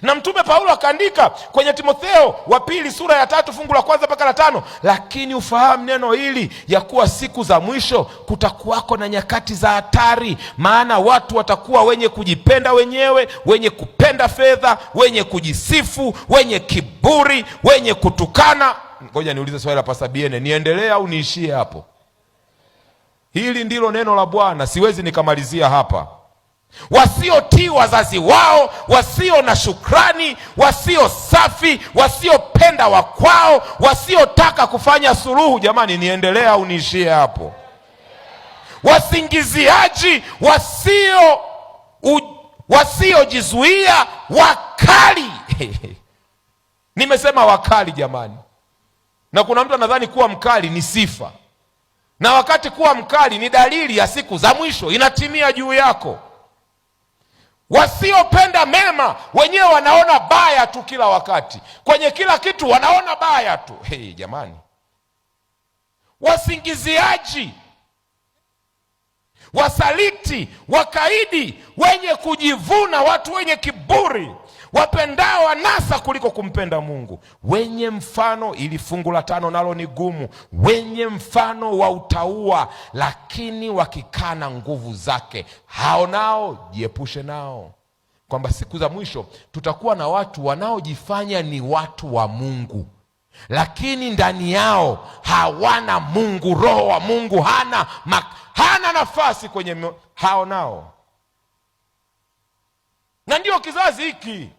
Na Mtume Paulo akaandika kwenye Timotheo wa pili sura ya 3 fungu la 1 mpaka la 5, lakini ufahamu neno hili ya kuwa siku za mwisho kutakuwako na nyakati za hatari, maana watu watakuwa wenye kujipenda wenyewe, wenye kupenda fedha, wenye kujisifu, wenye kiburi, wenye kutukana. Ngoja niulize swali la Pastor Biene, niendelee au niishie hapo? Hili ndilo neno la Bwana, siwezi nikamalizia hapa. Wasiotii wazazi wao, wasio na shukrani, wasio safi, wasiopenda wakwao, wasiotaka kufanya suluhu. Jamani, niendelea au niishie hapo? Wasingiziaji, wasiojizuia, wakali. Nimesema wakali jamani. Na kuna mtu anadhani kuwa mkali ni sifa, na wakati kuwa mkali ni dalili ya siku za mwisho inatimia juu yako. Wasiopenda mema, wenyewe wanaona baya tu kila wakati, kwenye kila kitu wanaona baya tu. Jamani. Wasingiziaji, wasaliti, wakaidi, wenye kujivuna, watu wenye kiburi, wapendao anasa kuliko kumpenda Mungu, wenye mfano, ili fungu la 5 nalo ni gumu, wenye mfano wa utauwa, lakini wakikana nguvu zake, hao nao jiepushe nao. Kwamba siku za mwisho tutakuwa na watu wanaojifanya ni watu wa Mungu, lakini ndani yao hawana Mungu. Roho wa Mungu hana nafasi kwenye hao nao. Na ndio kizazi hiki.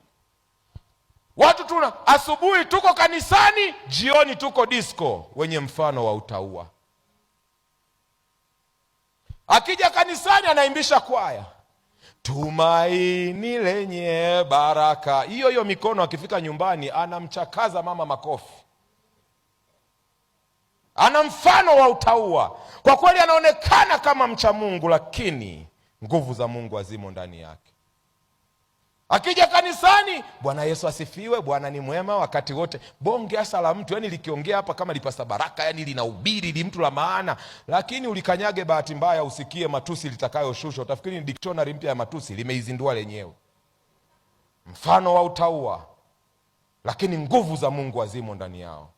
Watu asubuhi tuko kanisani, jioni tuko disco, wenye mfano wa utauwa. Akija kanisani anaimbisha kwaya, tumaini lenye baraka. Hiyo mikono, akifika nyumbani anamchakaza mama makofi. Ana mfano wa utauwa. Kwa kweli anaonekana kama mcha Mungu, lakini nguvu za Mungu hazimo ndani yake. Akija kanisani, Bwana Yesu asifiwe, Bwana ni mwema wakati wote. Bonge hasa la mtu, yani likiongea hapa kama lipasa baraka, yani linahubiri, li mtu la maana, lakini ulikanyage bahati mbaya usikie matusi litakayoshushwa, utafikiri ni dictionary mpya ya matusi limeizindua lenyewe. Mfano wa utauwa, lakini nguvu za Mungu hazimo ndani yao.